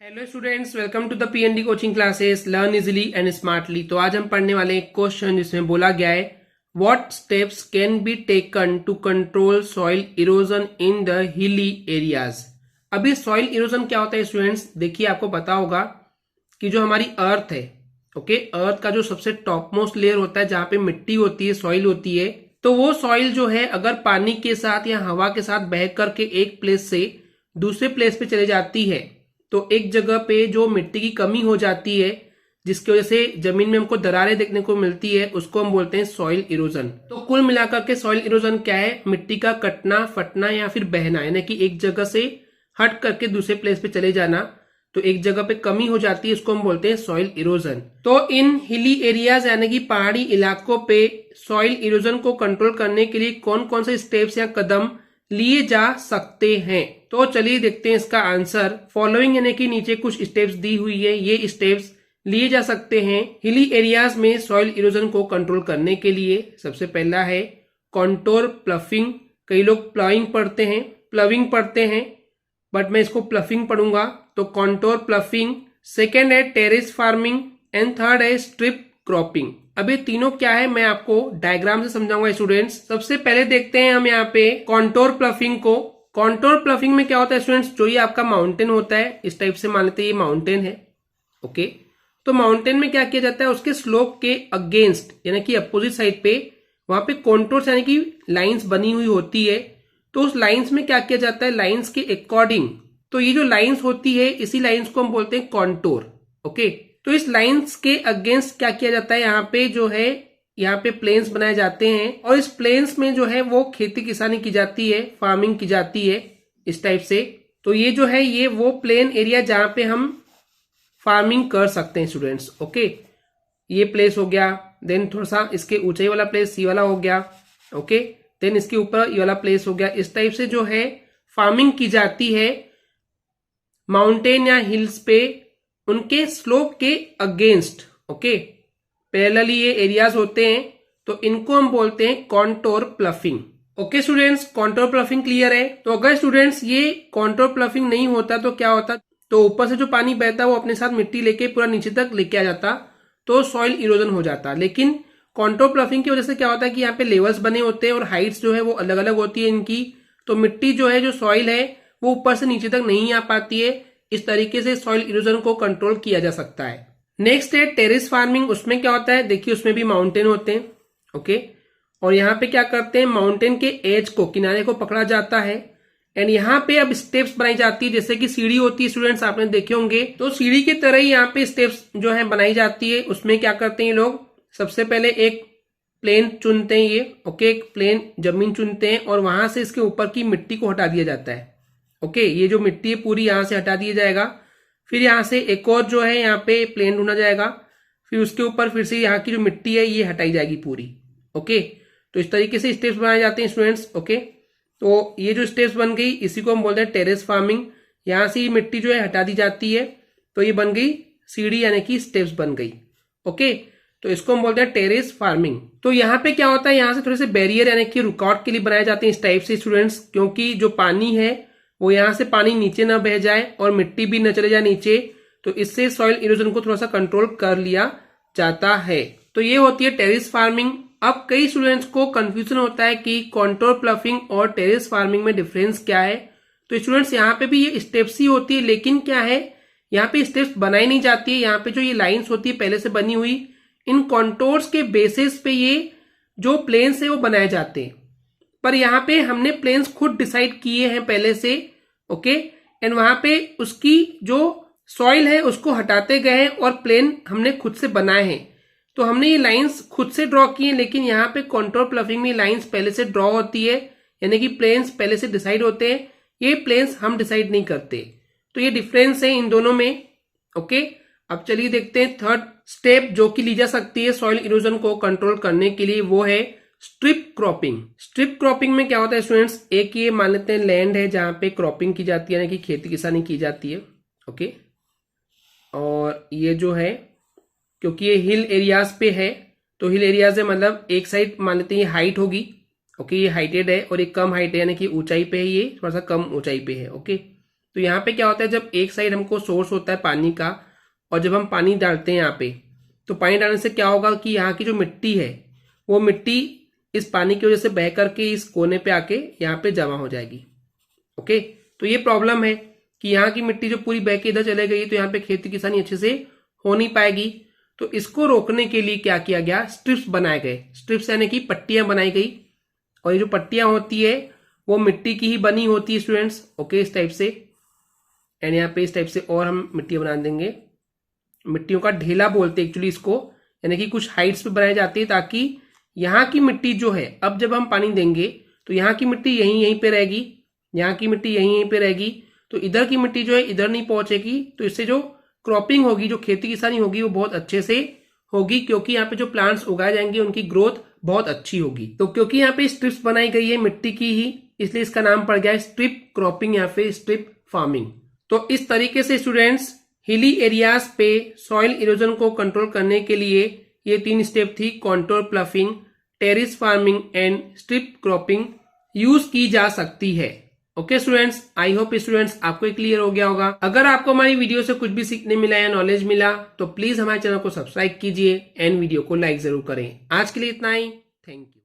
Hello students, welcome to the PND coaching classes learn easily and smartly. तो आज हम पढ़ने वाले एक क्वेश्चन जिसमें बोला गया है what steps can be taken to control soil erosion in the hilly areas. अभी सॉइल इरोजन क्या होता है स्टूडेंट्स, देखिए आपको पता होगा कि जो हमारी अर्थ है, अर्थ का जो सबसे टॉप मोस्ट लेयर होता है जहां पे मिट्टी होती है, सॉइल होती है, तो वो सॉइल जो है अगर पानी के साथ या हवा के साथ बह करके एक प्लेस से दूसरे प्लेस पे चले जाती है तो एक जगह पे जो मिट्टी की कमी हो जाती है जिसकी वजह से जमीन में हमको दरारें देखने को मिलती है, उसको हम बोलते हैं सॉइल इरोजन। तो कुल मिलाकर के सॉइल इरोजन क्या है? मिट्टी का कटना, फटना या फिर बहना, यानी कि एक जगह से हट करके दूसरे प्लेस पे चले जाना। तो एक जगह पे कमी हो जाती है, इसको हम बोलते हैं सॉइल इरोजन। तो इन हिली एरियाज यानी कि पहाड़ी इलाकों पे सॉइल इरोजन को कंट्रोल करने के लिए कौन कौन से स्टेप्स या कदम लिए जा सकते हैं? तो चलिए देखते हैं इसका आंसर। फॉलोइंग यानी कि नीचे कुछ स्टेप्स दी हुई है, ये स्टेप्स लिए जा सकते हैं हिली एरियाज में सॉइल इरोजन को कंट्रोल करने के लिए। सबसे पहला है कॉन्टोर प्लफिंग। कई लोग प्लाइंग पढ़ते हैं, प्लविंग पढ़ते हैं, बट मैं इसको प्लफिंग पढ़ूंगा। तो कॉन्टोर प्लफिंग। सेकेंड है टेरेस फार्मिंग एंड थर्ड है स्ट्रिप क्रॉपिंग। अब ये तीनों क्या है मैं आपको डायग्राम से समझाऊंगा स्टूडेंट्स। सबसे पहले देखते हैं हम यहाँ पे कॉन्टोर प्लफिंग को। कॉन्टोर प्लफिंग में क्या होता है स्टूडेंट्स, जो ये आपका माउंटेन होता है, इस टाइप से मान लेते हैं ये माउंटेन है, ओके। तो माउंटेन में क्या किया जाता है, उसके स्लोप के अगेंस्ट यानी कि अपोजिट साइड पे वहां पे कॉन्टोर्स यानी कि लाइंस बनी हुई होती है। तो उस लाइंस में क्या किया जाता है, लाइंस के अकॉर्डिंग, तो ये जो लाइंस होती है इसी लाइंस को हम बोलते हैं कॉन्टोर, ओके। तो इस लाइंस के अगेंस्ट क्या किया जाता है, यहाँ पे जो है यहाँ पे प्लेन्स बनाए जाते हैं और इस प्लेन्स में जो है वो खेती किसानी की जाती है, फार्मिंग की जाती है इस टाइप से। तो ये जो है ये वो प्लेन एरिया जहां पे हम फार्मिंग कर सकते हैं स्टूडेंट्स, ओके। ये प्लेस हो गया, देन थोड़ा सा इसके ऊंचाई वाला प्लेस ये वाला हो गया, ओके। देन इसके ऊपर ये वाला प्लेस हो गया। इस टाइप से जो है फार्मिंग की जाती है माउंटेन या हिल्स पे, उनके स्लोप के अगेंस्ट, ओके। पैरेलली ये एरियाज होते हैं, तो इनको हम बोलते हैं contour ploughing. Okay students, contour ploughing clear है। तो अगर स्टूडेंट्स ये कॉन्टोर प्लफिंग नहीं होता तो क्या होता, तो ऊपर से जो पानी बहता वो अपने साथ मिट्टी लेके पूरा नीचे तक लेके आ जाता, तो सॉइल इरोजन हो जाता। लेकिन कॉन्टोर प्लफिंग की वजह से क्या होता है कि यहाँ पे लेवल्स बने होते हैं और हाइट्स जो है वो अलग अलग होती है इनकी, तो मिट्टी जो है, जो सॉइल है, वो ऊपर से नीचे तक नहीं आ पाती है। इस तरीके से सॉइल इरोजन को कंट्रोल किया जा सकता है। नेक्स्ट है टेरेस फार्मिंग। उसमें क्या होता है, देखिए उसमें भी माउंटेन होते हैं, ओके। और यहाँ पे क्या करते हैं, माउंटेन के एज को, किनारे को पकड़ा जाता है एंड यहाँ पे अब स्टेप्स बनाई जाती है, जैसे कि सीढ़ी होती है स्टूडेंट्स, आपने देखे होंगे। तो सीढ़ी की तरह ही यहाँ पे स्टेप्स जो है बनाई जाती है। उसमें क्या करते हैं लोग, सबसे पहले एक प्लेन चुनते हैं ये, ओके, एक प्लेन जमीन चुनते हैं और वहां से इसके ऊपर की मिट्टी को हटा दिया जाता है, ओके। ये जो मिट्टी है पूरी यहां से हटा दिया जाएगा। फिर यहाँ से एक और जो है यहाँ पे प्लेन ढूंढा जाएगा, फिर उसके ऊपर फिर से यहाँ की जो मिट्टी है ये हटाई जाएगी पूरी, ओके। तो इस तरीके से स्टेप्स बनाए जाते हैं स्टूडेंट्स, ओके। तो ये जो स्टेप्स बन गई इसी को हम बोलते हैं टेरेस फार्मिंग। यहाँ से ये मिट्टी जो है हटा दी जाती है, तो ये बन गई सीढ़ी यानी कि स्टेप्स बन गई, ओके। तो इसको हम बोलते हैं टेरेस फार्मिंग। तो यहाँ पे क्या होता है, यहाँ से थोड़े से बैरियर यानी कि रुकावट के लिए बनाए जाते हैं इस टाइप से स्टूडेंट्स, क्योंकि जो पानी है वो यहाँ से पानी नीचे ना बह जाए और मिट्टी भी न चले जाए नीचे, तो इससे सॉइल इरोजन को थोड़ा सा कंट्रोल कर लिया जाता है। तो ये होती है टेरेस फार्मिंग। अब कई स्टूडेंट्स को कंफ्यूजन होता है कि कॉन्टोर प्लफिंग और टेरेस फार्मिंग में डिफरेंस क्या है। तो स्टूडेंट्स यहाँ पे भी ये स्टेप्स ही होती है, लेकिन क्या है, यहाँ पे स्टेप्स बनाई नहीं जाती है। यहाँ पे जो ये लाइन्स होती है पहले से बनी हुई, इन कॉन्टोर्स के बेसिस पे ये जो प्लेन्स है वो बनाए जाते हैं। पर यहाँ पे हमने प्लेन्स खुद डिसाइड किए हैं पहले से, ओके। एंड वहां पे उसकी जो सॉइल है उसको हटाते गए हैं और प्लेन हमने खुद से बनाए हैं। तो हमने ये लाइंस खुद से ड्रॉ किए, लेकिन यहाँ पे कॉन्टोर प्लफिंग में लाइंस पहले से ड्रॉ होती है, यानी कि प्लेन्स पहले से डिसाइड होते हैं, ये प्लेन्स हम डिसाइड नहीं करते। तो ये डिफरेंस है इन दोनों में, ओके। अब चलिए देखते हैं थर्ड स्टेप जो कि ली जा सकती है सॉइल इरोजन को कंट्रोल करने के लिए, वो है स्ट्रिप क्रॉपिंग। स्ट्रिप क्रॉपिंग में क्या होता है स्टूडेंट्स, एक ये मान लेते हैं लैंड है जहां पे क्रॉपिंग की जाती है, यानी कि खेती किसानी की जाती है, ओके। और ये जो है, क्योंकि ये हिल एरियाज पे है, तो हिल एरियाज है मतलब एक साइड मान लेते हैं ये हाइट होगी, ओके, ये हाइटेड है और एक कम हाइट है, यानी कि ऊंचाई पे है, ये थोड़ा सा कम ऊंचाई पे है, ओके। तो यहाँ पे क्या होता है, जब एक साइड हमको सोर्स होता है पानी का और जब हम पानी डालते हैं यहाँ पे, तो पानी डालने से क्या होगा कि यहाँ की जो मिट्टी है वो मिट्टी इस पानी की वजह से बह करके इस कोने पे आके यहाँ पे जमा हो जाएगी। ओके, तो ये प्रॉब्लम है कि यहाँ की मिट्टी जो पूरी बह के इधर चले गई तो यहाँ पे खेती किसानी अच्छे से हो नहीं पाएगी। तो इसको रोकने के लिए क्या किया गया, स्ट्रिप्स बनाए गए। स्ट्रिप्स यानी कि पट्टियां बनाई गई, और ये जो पट्टियां होती है वो मिट्टी की ही बनी होती है स्टूडेंट्स। ओके, इस टाइप से, एंड यहाँ पे इस टाइप से और हम मिट्टियां बना देंगे। मिट्टियों का ढेला बोलते हैं एक्चुअली इसको, यानी कि कुछ हाइट्स पे बनाई जाती है ताकि यहाँ की मिट्टी जो है, अब जब हम पानी देंगे तो यहाँ की मिट्टी यहीं पे रहेगी, यहाँ की मिट्टी यहीं पे रहेगी, तो इधर की मिट्टी जो है इधर नहीं पहुंचेगी। तो इससे जो क्रॉपिंग होगी, जो खेती किसानी होगी वो बहुत अच्छे से होगी, क्योंकि यहाँ पे जो प्लांट्स उगाए जाएंगे उनकी ग्रोथ बहुत अच्छी होगी। तो क्योंकि यहाँ पे स्ट्रिप्स बनाई गई है मिट्टी की ही, इसलिए इसका नाम पड़ गया है स्ट्रिप क्रॉपिंग या फिर स्ट्रिप फार्मिंग। तो इस तरीके से स्टूडेंट्स हिली एरियाज पे सॉइल इरोजन को कंट्रोल करने के लिए ये 3 स्टेप थी, contour ploughing, terrace farming and strip cropping use की जा सकती है। Okay students, I hope students आपको क्लियर हो गया होगा। अगर आपको हमारी वीडियो से कुछ भी सीखने मिला या नॉलेज मिला तो प्लीज हमारे चैनल को सब्सक्राइब कीजिए एंड वीडियो को लाइक जरूर करें। आज के लिए इतना ही, थैंक यू।